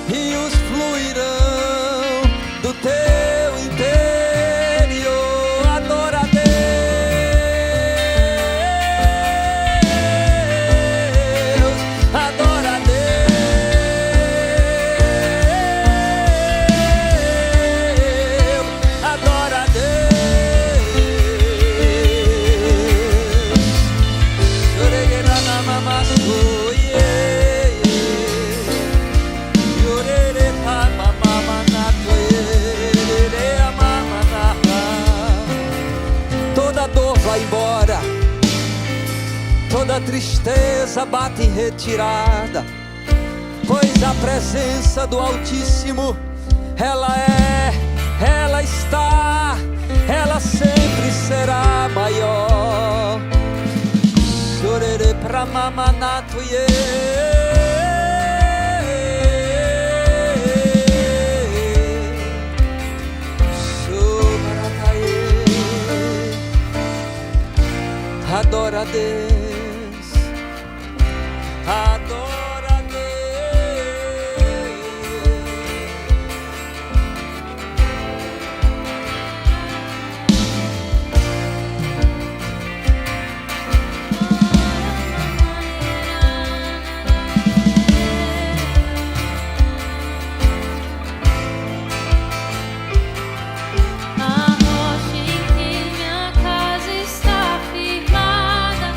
S1: Rios fluirão do teu interior. Adora a Deus, adora a Deus, adora a Deus. Toda dor vai embora, toda tristeza bate em retirada, pois a presença do Altíssimo, ela é, ela está, ela sempre será maior. Chorere pra mamanato ye. Adora a Deus, adora a Deus.
S2: A rocha em que minha casa está firmada,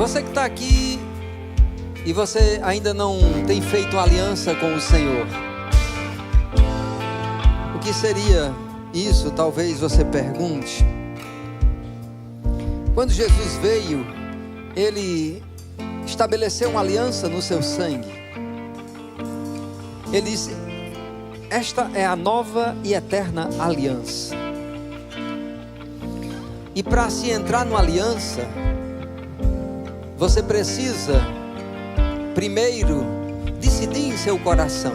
S1: Você que está aqui e você ainda não tem feito uma aliança com o Senhor, o que seria isso? Talvez você pergunte. Quando Jesus veio, Ele estabeleceu uma aliança no seu sangue. Ele disse: esta é a nova e eterna aliança. E para se entrar numa aliança, você precisa primeiro decidir em seu coração: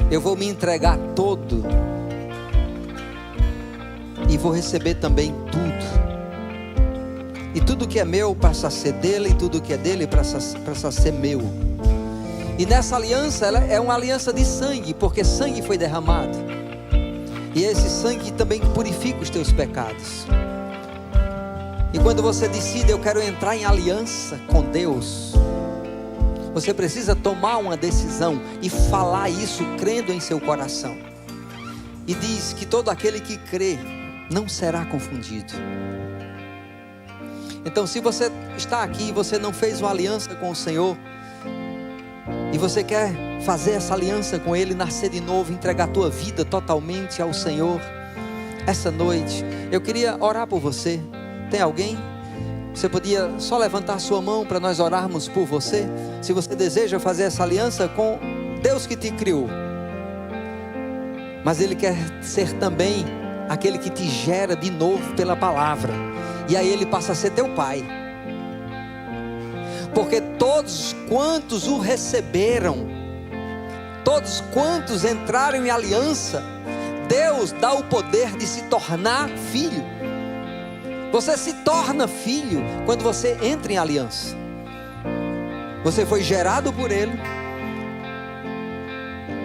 S1: eu vou me entregar todo e vou receber também tudo. E tudo que é meu passa a ser dele, e tudo que é dele passa a ser meu. E nessa aliança, ela é uma aliança de sangue, porque sangue foi derramado. E esse sangue também purifica os teus pecados. E quando você decide: eu quero entrar em aliança com Deus, você precisa tomar uma decisão e falar isso crendo em seu coração. E diz que todo aquele que crê não será confundido. Então, se você está aqui e você não fez uma aliança com o Senhor, e você quer fazer essa aliança com Ele, nascer de novo, entregar a tua vida totalmente ao Senhor, essa noite, eu queria orar por você. Tem alguém? Você podia só levantar a sua mão para nós orarmos por você, se você deseja fazer essa aliança com Deus que te criou. Mas Ele quer ser também aquele que te gera de novo pela palavra, e aí Ele passa a ser teu pai. Porque todos quantos o receberam, todos quantos entraram em aliança, Deus dá o poder de se tornar filho. Você se torna filho quando você entra em aliança. Você foi gerado por Ele,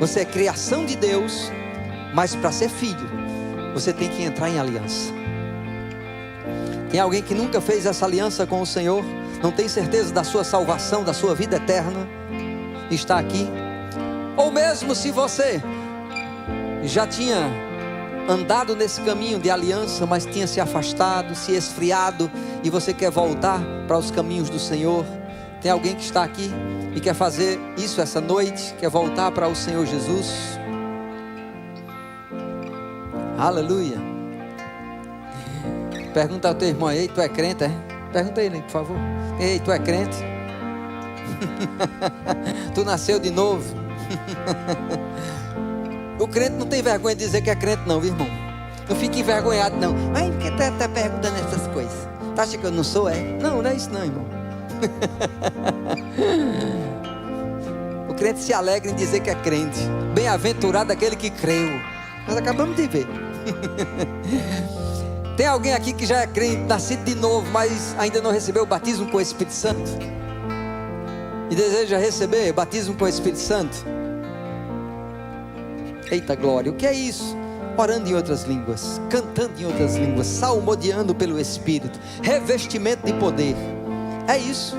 S1: você é criação de Deus, mas para ser filho, você tem que entrar em aliança. Tem alguém que nunca fez essa aliança com o Senhor, não tem certeza da sua salvação, da sua vida eterna, está aqui? Ou mesmo se você já tinha andado nesse caminho de aliança, mas tinha se afastado, se esfriado, e você quer voltar para os caminhos do Senhor. Tem alguém que está aqui e quer fazer isso essa noite, quer voltar para o Senhor Jesus? Aleluia. Pergunta ao teu irmão: ei, tu é crente, é? Pergunta a ele, por favor. Ei, tu é crente? Tu nasceu de novo? O crente não tem vergonha de dizer que é crente não, viu, irmão? Não fique envergonhado não. Ai, por que tá perguntando essas coisas? Tu acha que eu não sou, é? Não, não é isso não, irmão. O crente se alegra em dizer que é crente. Bem-aventurado aquele que creu. Nós acabamos de ver. Tem alguém aqui que já é crente, nascido de novo, mas ainda não recebeu o batismo com o Espírito Santo? E deseja receber batismo com o Espírito Santo? Eita glória, o que é isso? Orando em outras línguas, cantando em outras línguas, salmodiando pelo Espírito, revestimento de poder. É isso.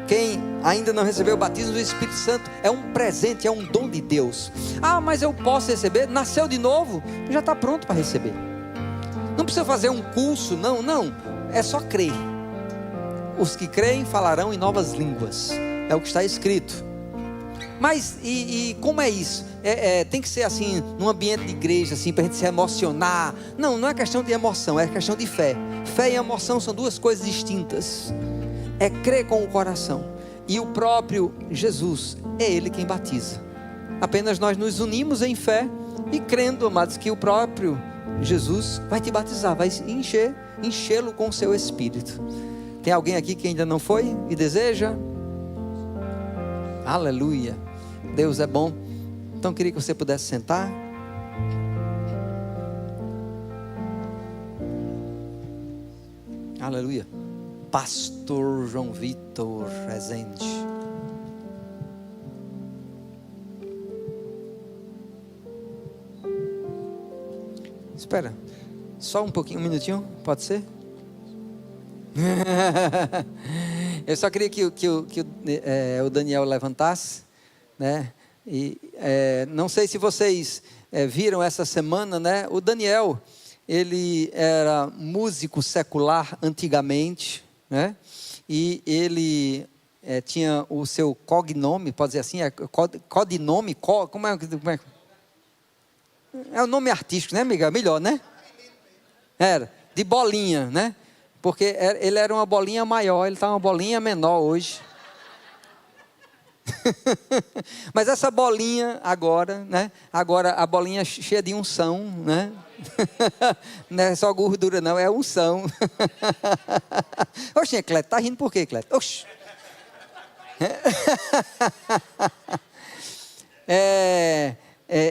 S1: Quem ainda não recebeu o batismo do Espírito Santo, é um presente, é um dom de Deus. Ah, mas eu posso receber? Nasceu de novo, já está pronto para receber. Não precisa fazer um curso, não, é só crer. Os que creem falarão em novas línguas, é o que está escrito. Mas e como é isso? Tem que ser assim, num ambiente de igreja, assim, para a gente se emocionar. Não é questão de emoção, é questão de fé. Fé e emoção são duas coisas distintas. É crer com o coração. E o próprio Jesus, é Ele quem batiza. Apenas nós nos unimos em fé e crendo, amados, que o próprio Jesus vai te batizar, vai enchê-lo com o seu Espírito. Tem alguém aqui que ainda não foi e deseja? Aleluia, Deus é bom. Então queria que você pudesse sentar. Aleluia. Pastor João Vitor Rezende. Espera, só um pouquinho, um minutinho, pode ser? Eu só queria que o Daniel levantasse, né? E não sei se vocês viram essa semana, né? O Daniel, ele era músico secular antigamente, né? E ele tinha o seu cognome, pode dizer assim, codinome, como é? É o nome artístico, né, Miguel? Melhor, né? Era, de bolinha, né? Porque ele era uma bolinha maior, ele está uma bolinha menor hoje. Mas essa bolinha agora, né? Agora a bolinha cheia de unção, né? Não é só gordura não, é unção. Oxe, Cleto, tá rindo por quê, Cleto? Oxe.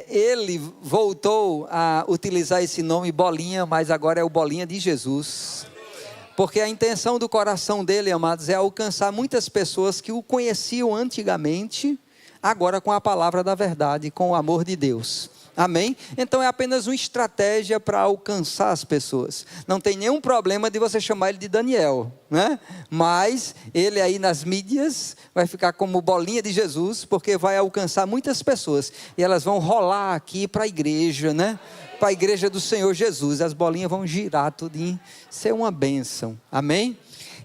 S1: Ele voltou a utilizar esse nome bolinha, mas agora é o bolinha de Jesus. Porque a intenção do coração dele, amados, é alcançar muitas pessoas que o conheciam antigamente, agora com a palavra da verdade, com o amor de Deus. Amém? Então é apenas uma estratégia para alcançar as pessoas. Não tem nenhum problema de você chamar ele de Daniel, né? Mas ele aí nas mídias vai ficar como bolinha de Jesus, porque vai alcançar muitas pessoas. E elas vão rolar aqui para a igreja, né? Para a igreja do Senhor Jesus. As bolinhas vão girar tudinho, ser uma bênção. Amém?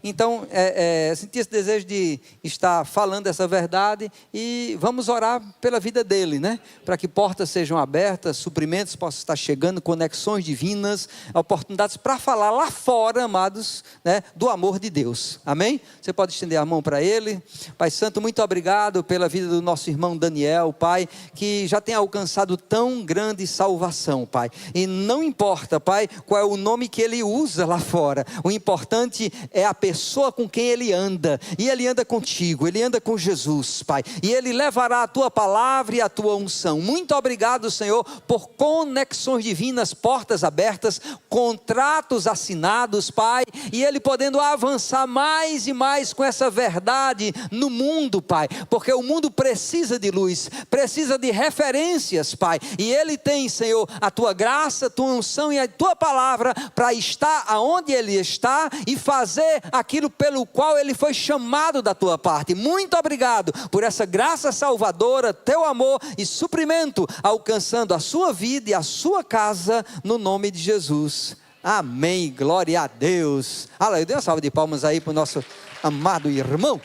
S1: Então, senti esse desejo de estar falando essa verdade e vamos orar pela vida dele, né? Para que portas sejam abertas, suprimentos possam estar chegando, conexões divinas, oportunidades para falar lá fora, amados, né? Do amor de Deus. Amém? Você pode estender a mão para ele. Pai Santo, muito obrigado pela vida do nosso irmão Daniel, Pai, que já tem alcançado tão grande salvação, Pai. E não importa, Pai, qual é o nome que ele usa lá fora. O importante é a pessoa com quem ele anda, e ele anda contigo, ele anda com Jesus, Pai, e ele levará a tua palavra e a tua unção. Muito obrigado, Senhor, por conexões divinas, portas abertas, contratos assinados, Pai, e ele podendo avançar mais e mais com essa verdade no mundo, Pai, porque o mundo precisa de luz, precisa de referências, Pai, e ele tem, Senhor, a tua graça, a tua unção e a tua palavra para estar aonde ele está e fazer aquilo pelo qual ele foi chamado da tua parte. Muito obrigado por essa graça salvadora, teu amor e suprimento, alcançando a sua vida e a sua casa, no nome de Jesus. Amém, glória a Deus. Aleluia, dê uma salva de palmas aí para o nosso amado irmão.